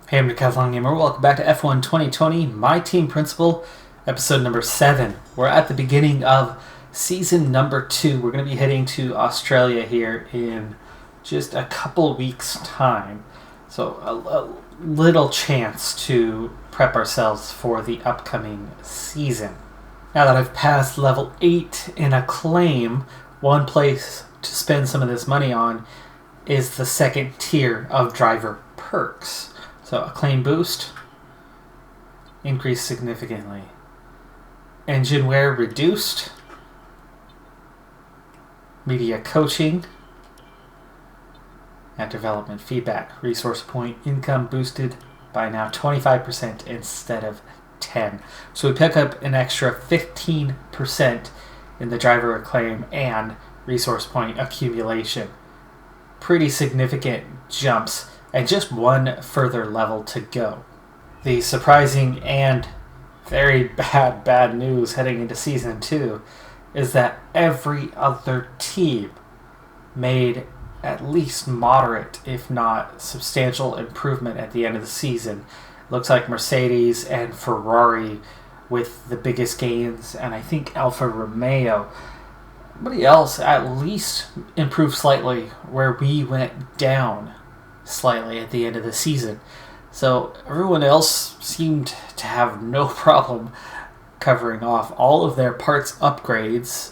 Hey, I'm Decathlon Gamer. Welcome back to F1 2020, MyTeam Principal, episode number 7. We're at the beginning of season number 2. We're going to be heading to Australia here in just a couple weeks' time. So a little chance to prep ourselves for the upcoming season. Now that I've passed level 8 in Acclaim, one place to spend some of this money on is the second tier of driver perks. So Acclaim boost, increased significantly. Engine wear reduced. Media coaching. And development feedback. Resource point income boosted by now 25% instead of 10. So we pick up an extra 15% in the driver acclaim and resource point accumulation. Pretty significant jumps. And just one further level to go. The surprising and very bad news heading into Season 2 is that every other team made at least moderate, if not substantial, improvement at the end of the season. Looks like Mercedes and Ferrari with the biggest gains, and I think Alfa Romeo. Everybody else at least improved slightly, where we went down slightly at the end of the season. So everyone else seemed to have no problem covering off all of their parts upgrades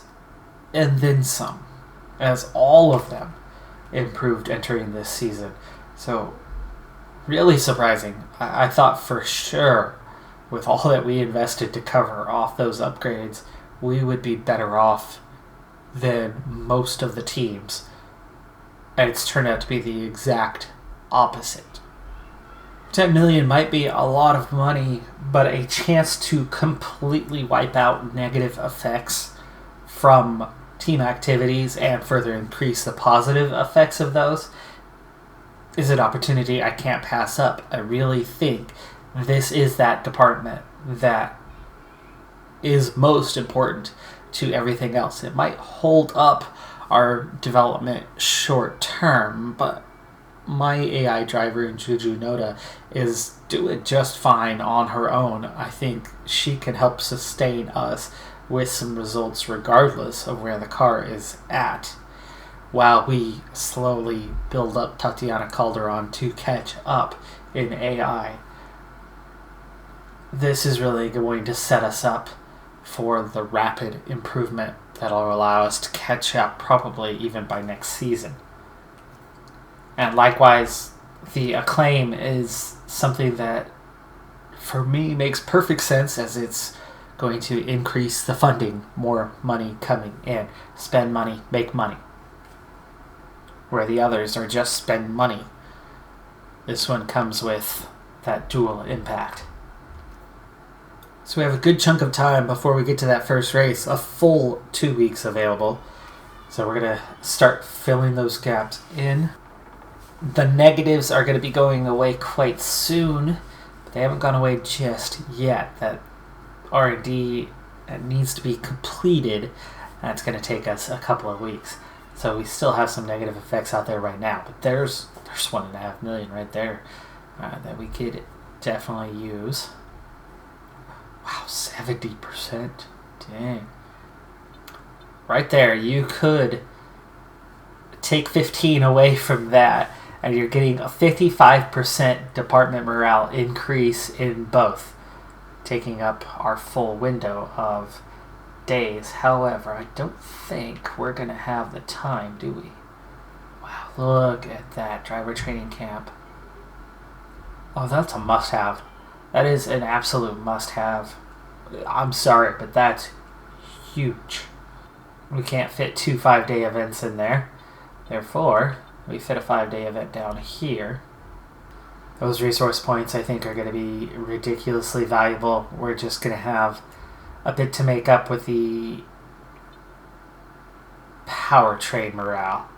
and then some, as all of them improved entering this season. So really surprising. I thought for sure with all that we invested to cover off those upgrades, we would be better off than most of the teams. And it's turned out to be the exact opposite. 10 million might be a lot of money, but a chance to completely wipe out negative effects from team activities and further increase the positive effects of those is an opportunity I can't pass up. I really think this is that department that is most important to everything else. It might hold up our development short term, but my AI driver in Juju Noda is doing just fine on her own. I think she can help sustain us with some results regardless of where the car is at, while we slowly build up Tatiana Calderon to catch up in AI. This is really going to set us up for the rapid improvement that'll allow us to catch up probably even by next season. And likewise, the acclaim is something that, for me, makes perfect sense, as it's going to increase the funding, more money coming in. Spend money, make money. Where the others are just spend money. This one comes with that dual impact. So we have a good chunk of time before we get to that first race, a full 2 weeks available. So we're going to start filling those gaps in. The negatives are going to be going away quite soon, but they haven't gone away just yet. That R&D needs to be completed. That's going to take us a couple of weeks. So we still have some negative effects out there right now, but there's 1.5 million right there that we could definitely use. Wow, 70%. Dang. Right there, you could take 15 away from that, and you're getting a 55% department morale increase in both, taking up our full window of days. However, I don't think we're going to have the time, do we? Wow, look at that driver training camp. Oh, that's a must-have. That is an absolute must-have. I'm sorry, but that's huge. We can't fit 2 5-day events in there. Therefore, we fit a 5-day event down here. Those resource points, I think, are going to be ridiculously valuable. We're just going to have a bit to make up with the powertrain morale.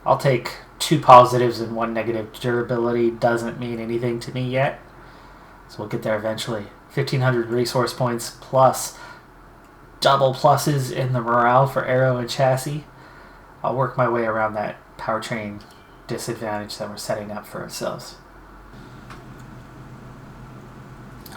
I'll take 2 positives and 1 negative. Durability doesn't mean anything to me yet, so we'll get there eventually. 1,500 resource points plus double pluses in the morale for aero and chassis. I'll work my way around that powertrain disadvantage that we're setting up for ourselves.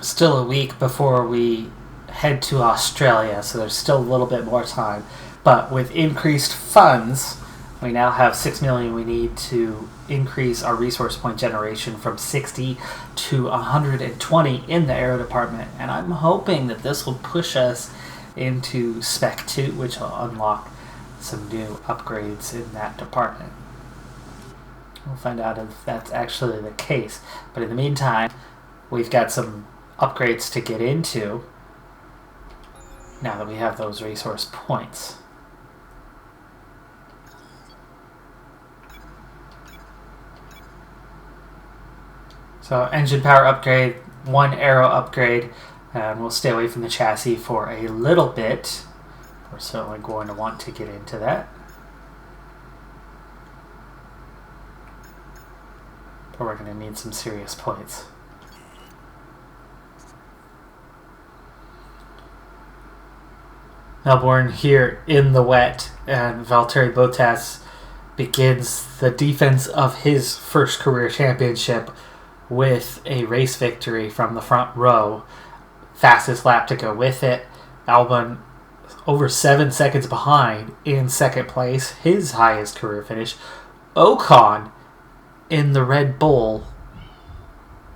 Still a week before we head to Australia, so there's still a little bit more time. But with increased funds, we now have 6 million we need to increase our resource point generation from 60 to 120 in the aero department. And I'm hoping that this will push us into Spec 2, which will unlock some new upgrades in that department. We'll find out if that's actually the case. But in the meantime, we've got some upgrades to get into now that we have those resource points. So engine power upgrade, 1 aero upgrade, and we'll stay away from the chassis for a little bit. We're certainly going to want to get into that. But we're going to need some serious points. Melbourne here in the wet, and Valtteri Bottas begins the defense of his first career championship with a race victory from the front row. Fastest lap to go with it. Albon over 7 seconds behind in second place, his highest career finish. Ocon in the Red Bull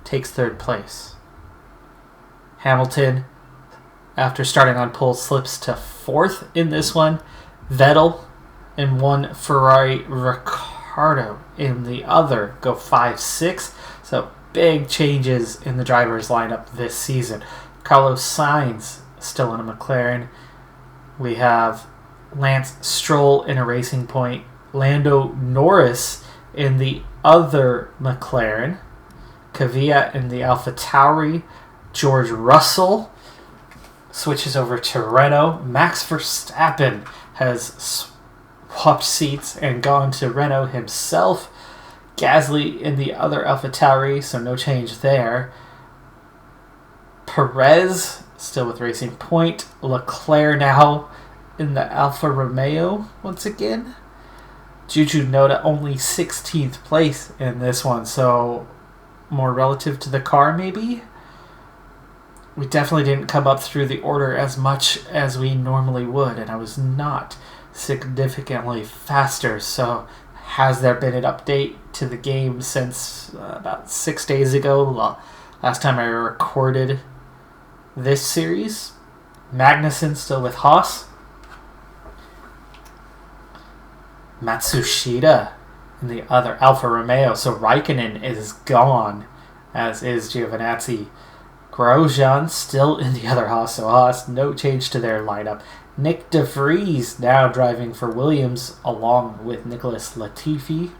takes third place. Hamilton, after starting on pole, slips to fourth in this one. Vettel in one Ferrari, Ricciardo in the other go 5-6. So big changes in the drivers lineup this season. Carlos Sainz still in a McLaren. We have Lance Stroll in a Racing Point. Lando Norris in the other McLaren. Kvyat in the AlphaTauri. George Russell switches over to Renault. Max Verstappen has swapped seats and gone to Renault himself. Gasly in the other AlphaTauri, so no change there. Perez still with Racing Point. Leclerc now in the Alfa Romeo once again. Juju Noda only 16th place in this one, so more relative to the car maybe. We definitely didn't come up through the order as much as we normally would, and I was not significantly faster. So has there been an update to the game since about 6 days ago, last time I recorded this series? Magnussen still with Haas. Matsushita in the other Alfa Romeo. So Raikkonen is gone, as is Giovinazzi. Grosjean still in the other Haas. So Haas, no change to their lineup. Nick De Vries now driving for Williams along with Nicholas Latifi.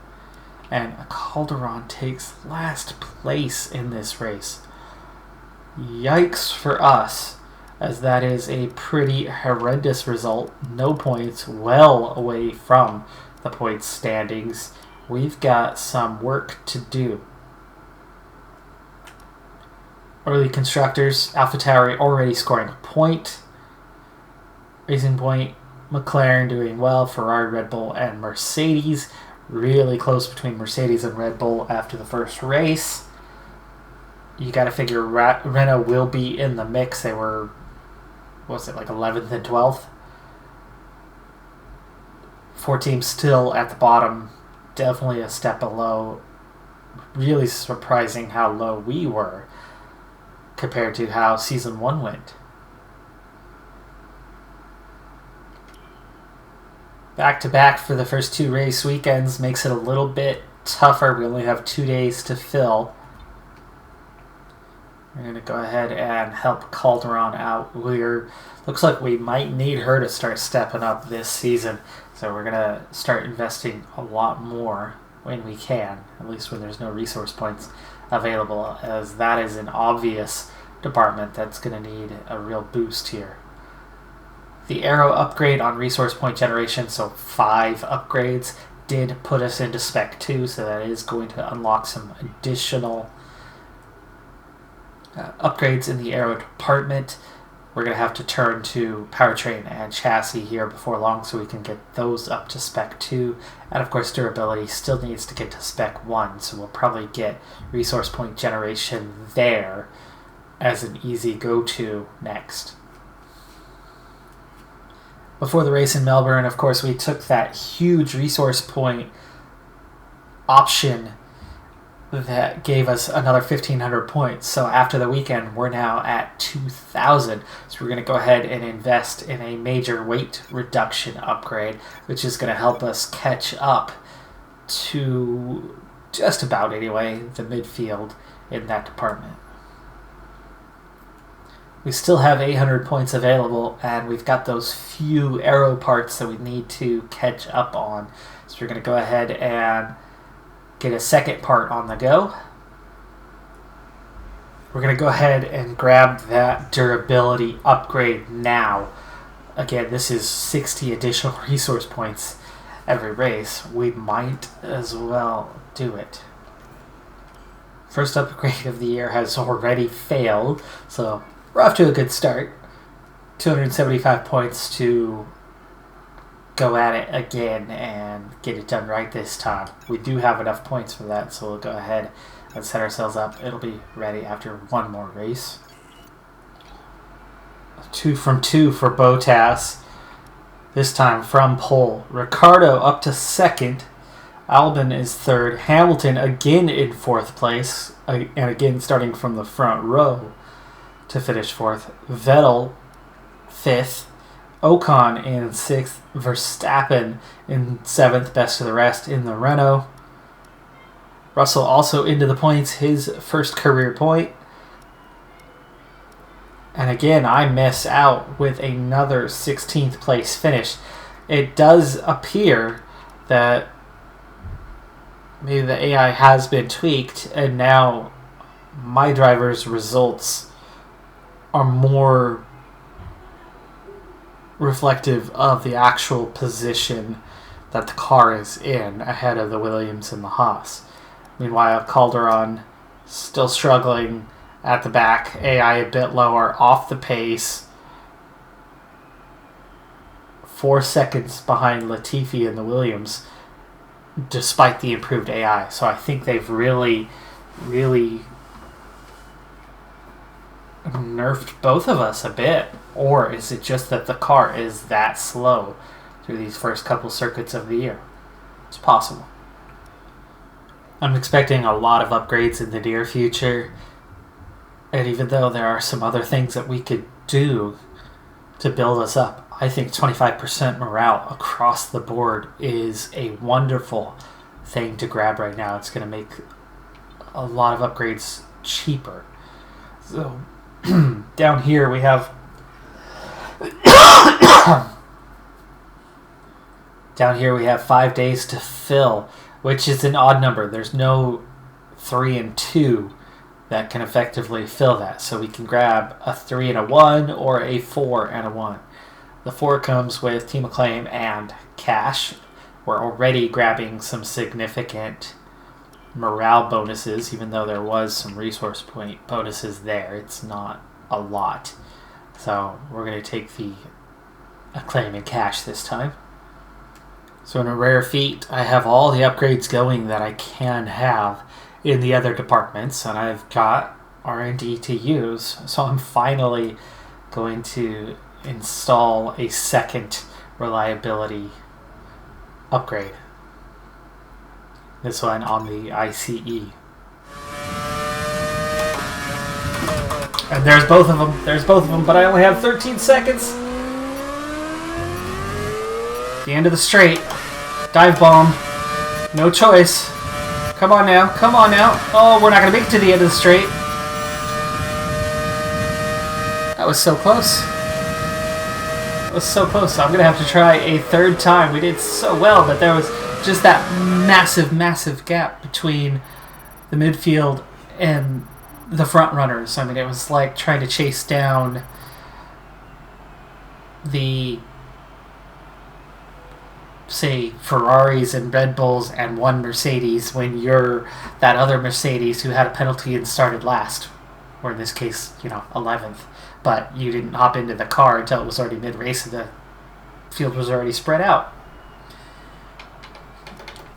And Calderon takes last place in this race. Yikes for us, as that is a pretty horrendous result. No points, well away from the points standings. We've got some work to do. Early constructors, AlphaTauri already scoring a point. Racing Point, McLaren doing well. Ferrari, Red Bull, and Mercedes. Really close between Mercedes and Red Bull after the first race. You got to figure Renault will be in the mix. They were, what was it, like 11th and 12th? 4 teams still at the bottom. Definitely a step below. Really surprising how low we were compared to how Season 1 went. Back-to-back for the first 2 race weekends makes it a little bit tougher. We only have 2 days to fill. We're going to go ahead and help Calderon out. Looks like we might need her to start stepping up this season. So we're going to start investing a lot more when we can, at least when there's no resource points available, as that is an obvious department that's going to need a real boost here. The aero upgrade on resource point generation, so 5 upgrades, did put us into Spec 2, so that is going to unlock some additional upgrades in the aero department. We're going to have to turn to powertrain and chassis here before long so we can get those up to Spec 2. And of course durability still needs to get to Spec 1, so we'll probably get resource point generation there as an easy go-to next. Before the race in Melbourne, of course, we took that huge resource point option that gave us another 1,500 points. So after the weekend, we're now at 2,000. So we're going to go ahead and invest in a major weight reduction upgrade, which is going to help us catch up to just about, anyway, the midfield in that department. We still have 800 points available, and we've got those few aero parts that we need to catch up on. So we're going to go ahead and get a second part on the go. We're going to go ahead and grab that durability upgrade now. Again, this is 60 additional resource points every race. We might as well do it. First upgrade of the year has already failed, so we're off to a good start. 275 points to go at it again and get it done right this time. We do have enough points for that, so we'll go ahead and set ourselves up. It'll be ready after one more race. 2 from 2 for Bottas. This time from pole. Ricciardo up to second. Albon is third. Hamilton again in fourth place. And again starting from the front row to finish fourth. Vettel fifth. Ocon in sixth. Verstappen in seventh. Best of the rest in the Renault. Russell also into the points. His first career point. And again, I miss out with another 16th place finish. It does appear that maybe the AI has been tweaked, and now my driver's results are more reflective of the actual position that the car is in ahead of the Williams and the Haas. Meanwhile, Calderon still struggling at the back, AI a bit lower, off the pace. 4 seconds behind Latifi and the Williams, despite the improved AI. So I think they've really, really nerfed both of us a bit. Or is it just that the car is that slow through these first couple circuits of the year? It's possible. I'm expecting a lot of upgrades in the near future. And even though there are some other things that we could do to build us up, I think 25% morale across the board is a wonderful thing to grab right now. It's going to make a lot of upgrades cheaper. So down here we have down here we have 5 days to fill, which is an odd number. There's no 3 and 2 that can effectively fill that. So we can grab a 3 and a 1 or a 4 and a 1. The 4 comes with Team Acclaim and cash. We're already grabbing some significant morale bonuses, even though there was some resource point bonuses there. It's not a lot. So we're going to take the Acclaim and cash this time. So in a rare feat, I have all the upgrades going that I can have in the other departments, and I've got R&D to use. So I'm finally going to install a second reliability upgrade. This one on the ICE. And there's both of them. There's both of them, but I only have 13 seconds. The end of the straight. Dive bomb. No choice. Come on now. Come on now. Oh, we're not going to make it to the end of the straight. That was so close. That was so close. I'm going to have to try a third time. We did so well, but there was just that massive, massive gap between the midfield and the front runners. I mean, it was like trying to chase down the, say, Ferraris and Red Bulls and one Mercedes when you're that other Mercedes who had a penalty and started last, or in this case, 11th, but you didn't hop into the car until it was already mid-race and the field was already spread out.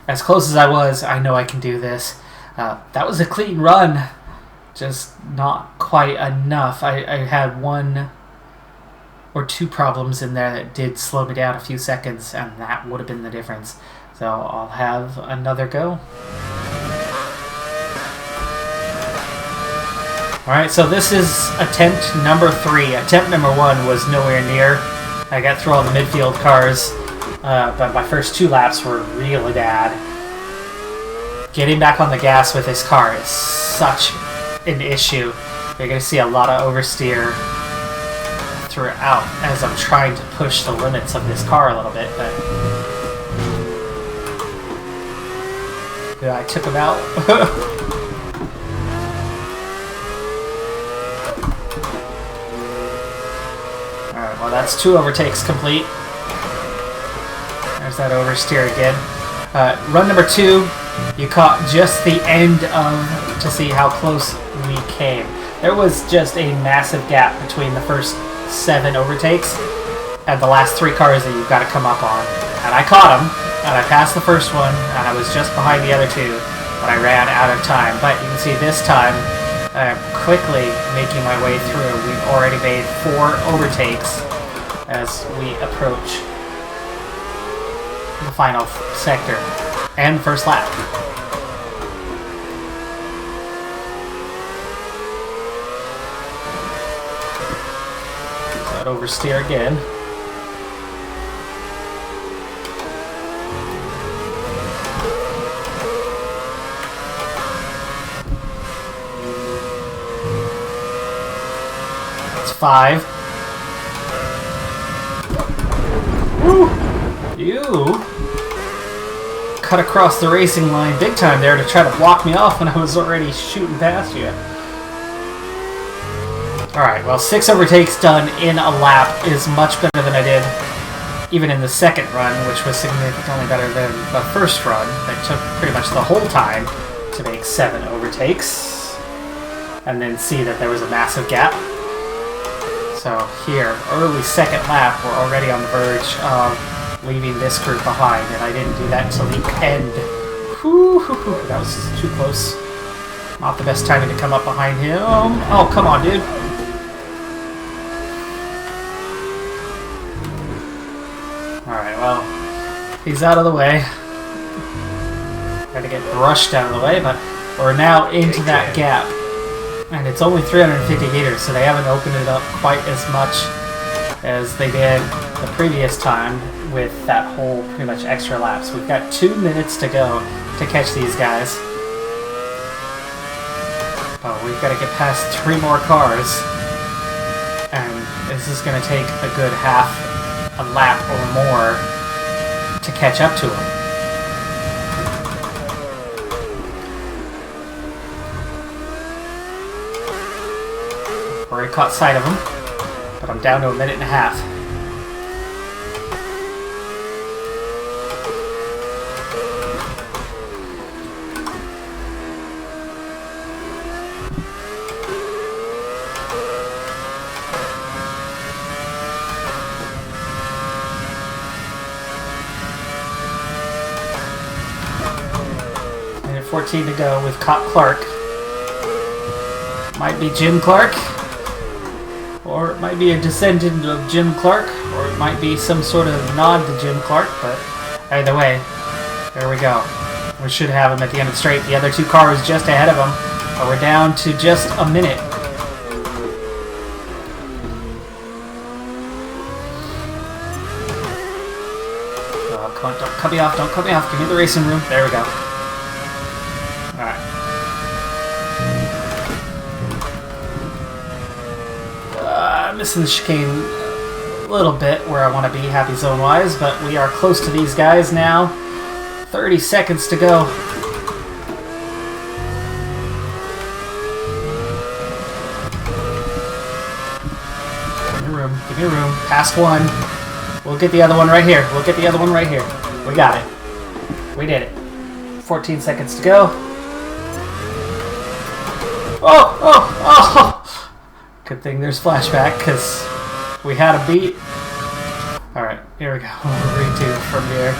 As close as I know I can do this. That was a clean run, just not quite enough. I had 1 or 2 problems in there that did slow me down a few seconds, and that would have been the difference. So I'll have another go. Alright, so this is attempt number 3. Attempt number 1 was nowhere near. I got through all the midfield cars, but my first 2 laps were really bad. Getting back on the gas with this car is such an issue. You're going to see a lot of oversteer throughout as I'm trying to push the limits of this car a little bit, but I took him out. Alright, well that's 2 overtakes complete. There's that oversteer again. Run number 2, you caught just the end of to see how close we came. There was just a massive gap between the first 7 overtakes and the last 3 cars that you've got to come up on. And I caught them, and I passed the first one, and I was just behind the other 2, but I ran out of time. But you can see this time, I'm quickly making my way through. We've already made 4 overtakes as we approach the final sector and first lap. So that oversteer again. That's 5. Woo! You cut across the racing line big time there to try to block me off when I was already shooting past you. Alright, well 6 overtakes done in a lap is much better than I did even in the second run, which was significantly better than the first run. That took pretty much the whole time to make 7 overtakes and then see that there was a massive gap. So here, early second lap, we're already on the verge of leaving this group behind, and I didn't do that until the end. Whew, that was too close. Not the best timing to come up behind him. Oh, come on, dude. Alright, well, he's out of the way. Got to get brushed out of the way, but we're now into that gap. And it's only 350 meters, so they haven't opened it up quite as much as they did the previous time with that whole pretty much extra lap. So we've got 2 minutes to go to catch these guys. Oh, we've got to get past 3 more cars. And this is going to take a good half a lap or more to catch up to them. Already caught sight of him, but I'm down to 1.5 minutes. Minute 14 to go with Cop Clark. Might be Jim Clark. Or it might be a descendant of Jim Clark, or it might be some sort of nod to Jim Clark, but either way, there we go. We should have him at the end of the straight. The other 2 cars just ahead of him, but we're down to just a minute. Oh, come on, don't cut me off, don't cut me off. Give me the racing room. There we go. Alright. Missing the chicane a little bit where I want to be happy zone wise, but we are close to these guys now. 30 seconds to go. Give me room, give me room. Past 1. We'll get the other one right here. We'll get the other one right here. We got it. We did it. 14 seconds to go. Oh, oh, oh! Good thing there's flashback, because we had a beat. Alright, here we go. We'll redo from here.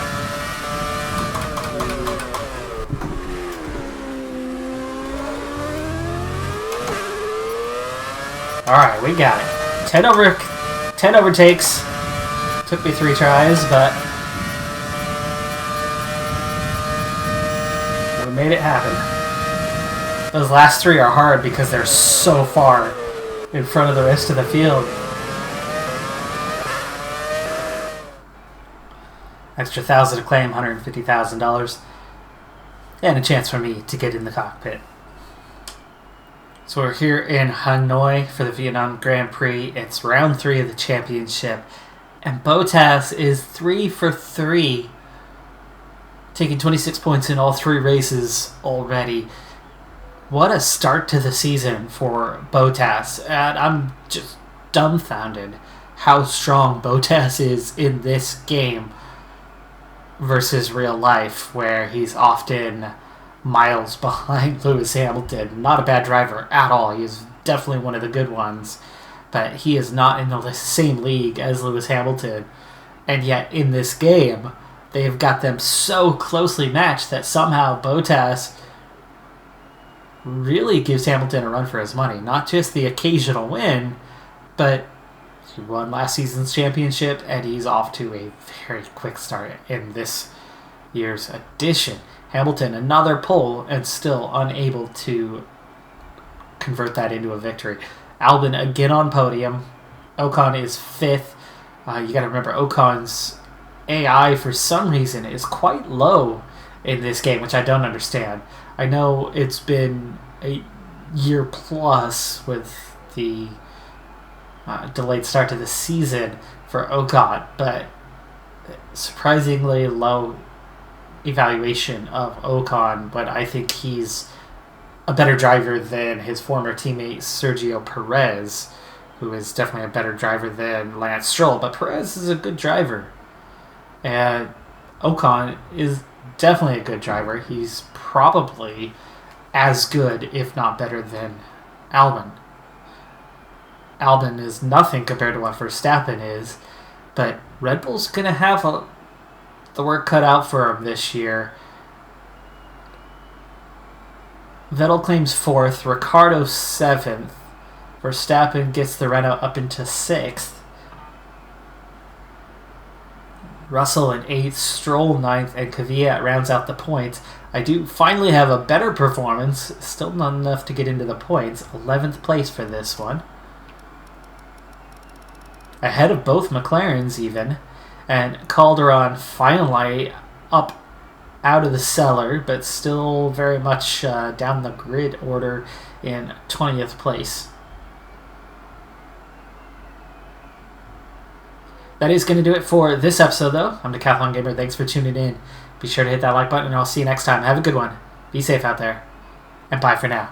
Alright, we got it. 10 overtakes. Took me 3 tries, but we made it happen. Those last 3 are hard because they're so far in front of the rest of the field. Extra 1,000 to claim, $150,000. And a chance for me to get in the cockpit. So we're here in Hanoi for the Vietnam Grand Prix. It's round 3 of the championship. And Bottas is 3 for 3. Taking 26 points in all 3 races already. What a start to the season for Bottas. And I'm just dumbfounded how strong Bottas is in this game versus real life, where he's often miles behind Lewis Hamilton. Not a bad driver at all. He's definitely one of the good ones, but he is not in the same league as Lewis Hamilton. And yet in this game, they've got them so closely matched that somehow Bottas really gives Hamilton a run for his money. Not just the occasional win, but he won last season's championship, and he's off to a very quick start in this year's edition. Hamilton, another pole, and still unable to convert that into a victory. Albon again on podium. Ocon is 5th. You got to remember, Ocon's AI, for some reason, is quite low in this game, which I don't understand. I know it's been a year plus with the delayed start to the season for Ocon, but surprisingly low evaluation of Ocon, but I think he's a better driver than his former teammate Sergio Perez, who is definitely a better driver than Lance Stroll, but Perez is a good driver. And Ocon is definitely a good driver. He's probably as good, if not better, than Albon. Albon is nothing compared to what Verstappen is, but Red Bull's going to have the work cut out for him this year. Vettel claims 4th, Ricciardo 7th, Verstappen gets the Renault up into 6th, Russell in 8th, Stroll 9th, and Kvyat rounds out the points. I do finally have a better performance, still not enough to get into the points. 11th place for this one. Ahead of both McLarens even. And Calderon finally up out of the cellar, but still very much down the grid order in 20th place. That is going to do it for this episode, though. I'm Decathlon Gamer. Thanks for tuning in. Be sure to hit that like button, and I'll see you next time. Have a good one. Be safe out there. And bye for now.